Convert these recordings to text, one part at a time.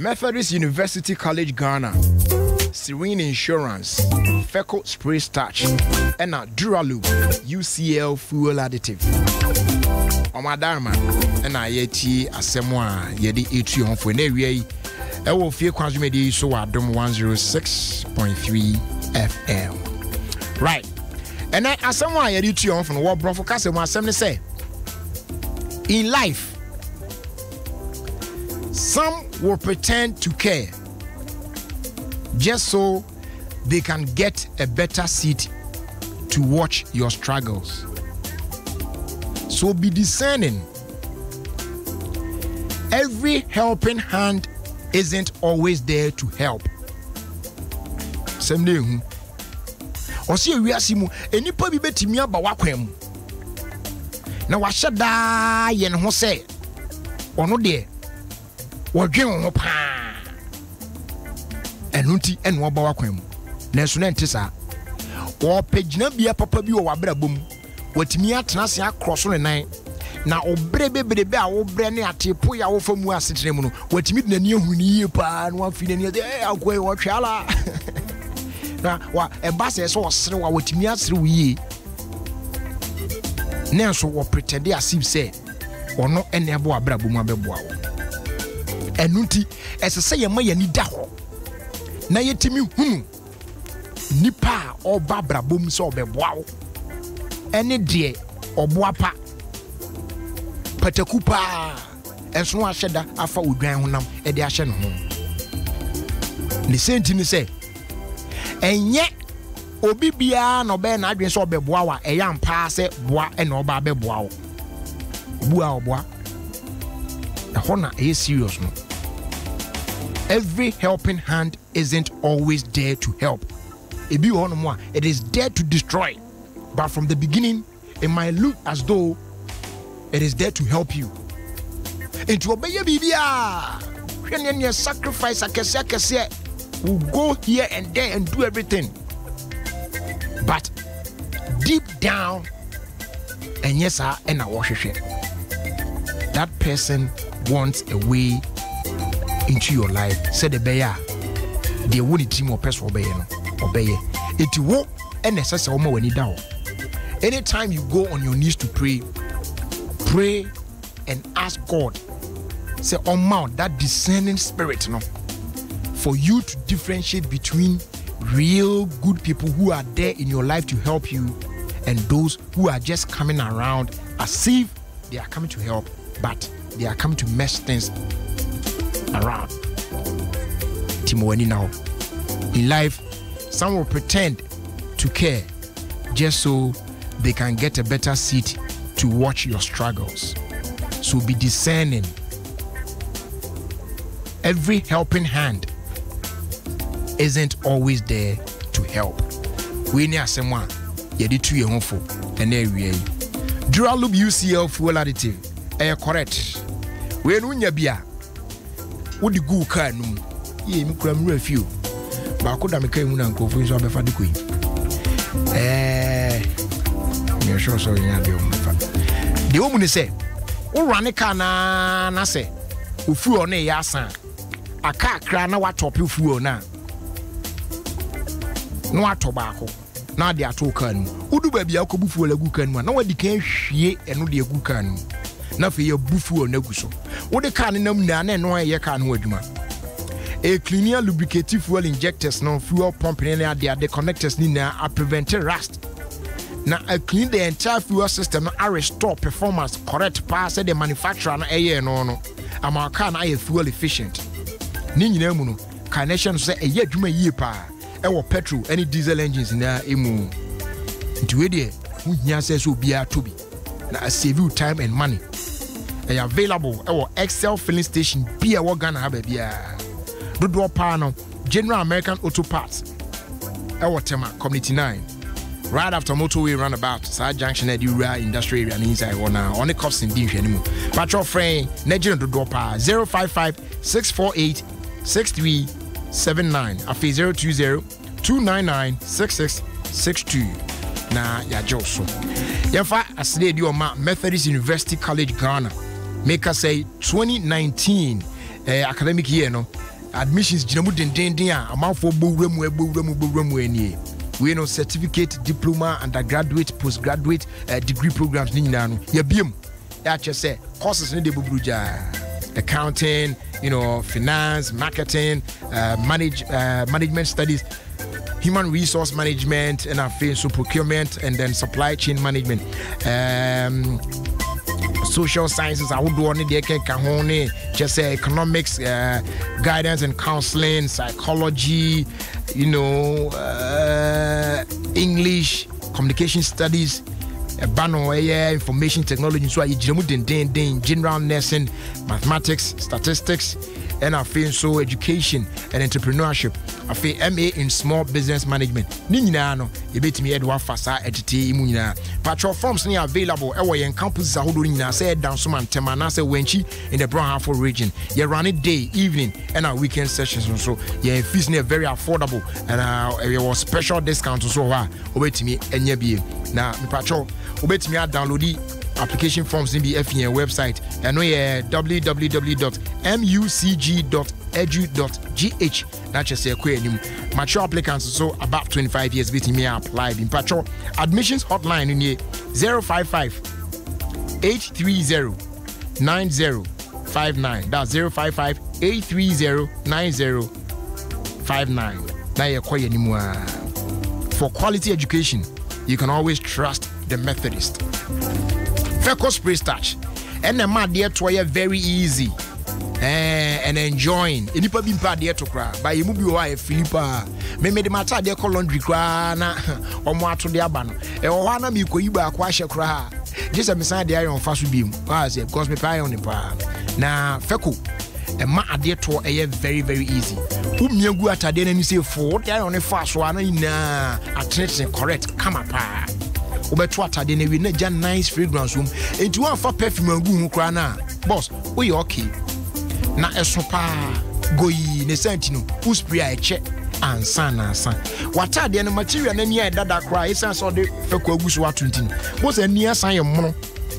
Methodist University College Ghana, Serene Insurance, Feco Spray Starch, and a Duralube UCL Fuel Additive. Omadarma, and I yeti asemwa yedi etri on for newe. Ofie Kwanso medi so Adom 106.3 FM. Right. And I asemwa yedi etri on for no what brofo kase mo asem ne say. In life, some will pretend to care just so they can get a better seat to watch your struggles. So be discerning. Every helping hand isn't always there to help. Semde osi ewiase mu enipa bi betimi aba wakwan mu. Na wahye da ye ne ho se ono de wodwen ho pa. Enunti eno oba wakwan mu. Na so na ntisa. Wo pagina bia papa bi wo wabrabom. Watimi atena se akroso ne nan. Na obre bebrebe a obre ne atepo ya wo famu asetre mu no watimi de nani ehuni yie pa no afi nani akoi wo twala na wa eba se so osere wa watimi asere wo yie nenso wo pretend asib say ono ene ebo abrabo mu abeboa wo enunti esese ye ma yani da ho na yetimi hunu nipa oba abrabo mu so obeboa wo ene de oboa pa patakupa enso aheda afa odwan honam e de ahye no ho ne senti ni se enye obi bia no be na adwen so obeboa wa eyampa se boa e na oba abeboa wo bua oboa e hona e serious no. Every helping hand isn't always there to help. Ebi ho no mo a it is there to destroy, but from the beginning it might look as though it is there to help you. Into obey bibia. When you sacrifice akese will go here and there and do everything. But deep down, and yes, and I wash it. That person wants a way into your life. Said the bear, they won't team or person obey. It won't and necessary when you down. Anytime you go on your knees to pray and ask God, say on mount that discerning spirit, no, for you to differentiate between real good people who are there in your life to help you and those who are just coming around as if they are coming to help, but they are coming to mess things around. Timoani now. In life, some will pretend to care just so they can get a better seat to watch your struggles. So be discerning. Every helping hand isn't always there to help. We need someone yedi tu ye honfo and ewie. Duralube UCL Fuel Additive. Correct. We no nya bia. Wo di gu car num. Ye mi kura mi refuel. Ba ko da me kan mu na nkofo nso abefa de koyi. Me sure so nya de o mfa. De o mu ni say wo rane car na say ofuo na ya asan. Aka kra na wa top ofuo na. No atobako na de atoka nu udu ba bia akobufuo lagu kan mu na wadi kan hwie eno de agu kan mu na fe ye bufuo na gu so wo de kan nam na na eno ye kan ho adwuma a cleaner lubricative fuel injectors no fuel pump na de connectors ni na a prevent rust na a clean the entire fuel system na restore performance correct pass the manufacturer na eye no ama kan na fuel efficient ni nyina mu no connection so eye adwuma yie pa ewo petrol any diesel engines na emu ntiwe de hunya se so bia tobi na save you time and money. They are available ewo Excel filling station bia wo Ghana ha bia dodo pa no General American Auto Parts ewo Tema Community 9 right after motorway roundabout Sa Junction Edura Industrial Area inside ona on the cops in din hwanimu patrol friend Nigeria dodo pa 055 648 6379 afi 020-299-6662 na ya joso yafa aside di oma Methodist University College Ghana make us say 2019 academic year no admissions jinamu dendenden a amanfo bowremu enie. We know certificate, diploma, undergraduate, postgraduate degree programs ni nyina no. Ya biem. Ya che say courses ni de bubruja. Accounting, finance, marketing, management studies, human resource management, and so procurement, and then supply chain management. Social sciences, I would do only the kahone, just say economics, guidance and counseling, psychology, English, communication studies, information technology, so I general nursing, mathematics, statistics, and I feel so education and entrepreneurship. I feel MA in small business management. Nina no, you bet me Edward Fasa etiti imunina. Patrol forms ni available. Ewa yen campus za hudu nina say down suman temana se wenchi in the Brown Hartford region. You run it day, evening, and our weekend sessions and so. Yeah, fees near very affordable and there was special discounts so obet me enye bi. Na me patrol obet me download the application forms in the FEN website and we www.mucg.edu.gh. That's just a query. Mature applicants so about 25 years with me applied in patrol. Admissions hotline in 055 830 9059. That's 055 830 9059. Now you're quite anymore. For quality education, you can always trust the Methodist. Feco spray starch. And the mad dear to very easy. And enjoying. Inipa bimpa dear to cry. By you move your Philippa. Me made the matter dear call laundry crana or more to the abano. E owana mi ko iba kwashe cry. Just a message there on fast beam. I say, because me pay on the pa. Now, Feco. A ma dear to a very, very easy. You go at a day and you say, for they are on a fast one in attention correct. Come up. Ubetwata de ne we na ja nice fragrance room enti wan fa perfume agu hu kra na boss we okay na esopa goyi ne senti no u spray a eche ansa na ansa wata de no material na nia dada kra isan so de Feco agu so atuntin boss ani asan ye mono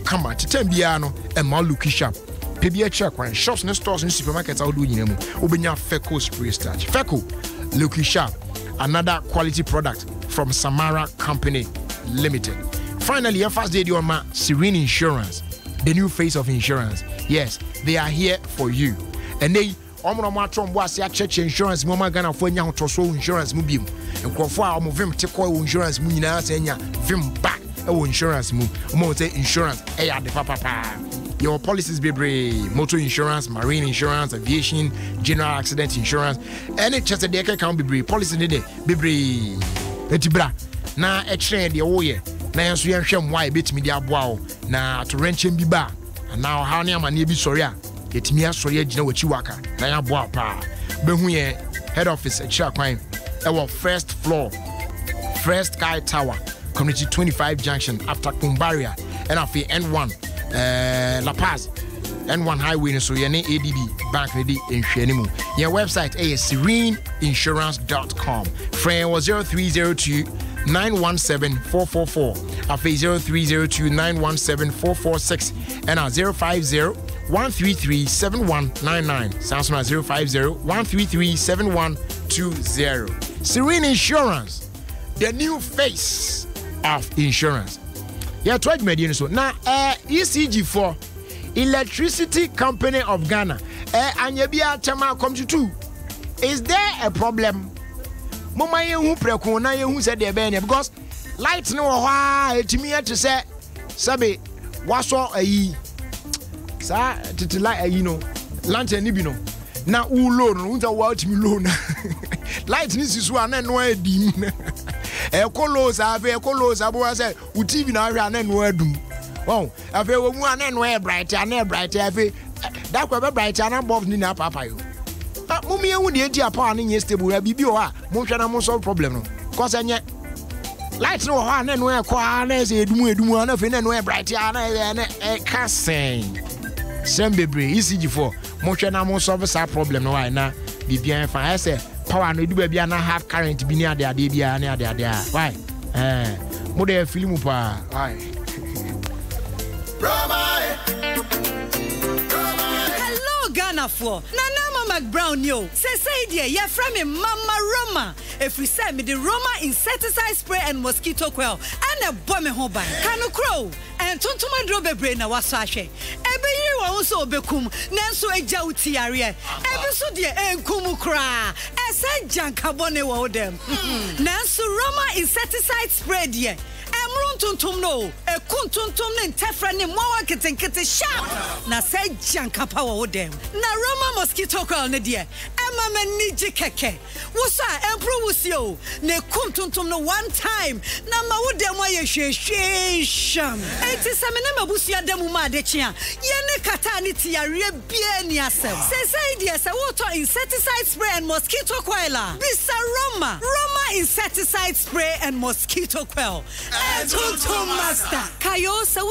kama titam bia no e ma look sharp pe bia check kwan shops ne stores ne supermarkets out do nyina mu obenya Feco spray starch Feco look sharp, another quality product from Samara Company Limited. Finally, your first day on my Serene Insurance, the new face of insurance. Yes, they are here for you. And they church insurance, Mama Gana for young Toso insurance mubium. And Quafa Movim Teco insurance Munina Senya, Vim back insurance move. Motor insurance, the papa. Your policies be motor insurance, marine insurance, aviation, general accident insurance, and it just a deck account be policy today. Be etibra. Na trend the oye na yanso yenhwem why betimi dia boa na to renchen bi ba na how na amane bi sori a etimi asori agina wachi waka na ya boa pa behu ye head office achira kwan e first floor First Sky Tower Community 25 Junction after Kumbaria and afi N1 La Paz N1 highway so ye ne ADB bank ready enhwanimu your website is sereneinsurance.com friend was 0302 917-444 Afi 0302-917-446 and 050-133-7199 sounds like 050-133-7120 Serene Insurance, the new face of insurance. Yeah, try to make so now ECG4 Electricity Company of Ghana and Yabia Chama come to two. Is there a problem? Mama yehu preko na yehu said the ben because light no ha etimi to say sabe waso ayi sa titi light ayi no lantern ni bi no na u low no unta wa etimi low na light ni sisu ana no adim e kolo sa bo say u TV na hwa ana no adum wow afi wo mu ana no e bright afi that kwa be bright ana bulb ni na papa yo mummy ewu de enti apa na nye stable ya bibi o ha mo hwa na mo solve problem no cause enye light no ha na no e kwa na se edumu na fe na no e bright ya na e kasen sembebre ECG4 mo hwa na mo solve sa problem no why na bibi an fa say power no edu bia na half current bi ni ade bia na ade why mo de film pa why Hello Ghana for na stomach brown yo. Say dear, ya from me Mama Roma. If we say me the Roma insecticide spray and mosquito coil and a bomb hoba. Kanu crow and tontuma drobe brain na wasashe. Ebe yi wa so obekum nanso eja utiare. Ebe so de enkumu kra. Ese jankabone wo dem. Nanso Roma insecticide spray de. Emrun tuntum no. Ekun tuntum ne ntefra ne mwa ketenkete sharp. Na say jankapa wo dem. Na Roma mosquito coil ne de. Emma maniji keke. Wosa empro wusio. Ne kum tuntum no one time. Na ma wo dem wa ye sham. Enti semene mabusia demu ma de chia. Ye ne kata ni tiare bia ni asem. Say dia se water insecticide spray and mosquito coil. Bisa Roma insecticide spray and mosquito coil. Tuntum master. Kayo se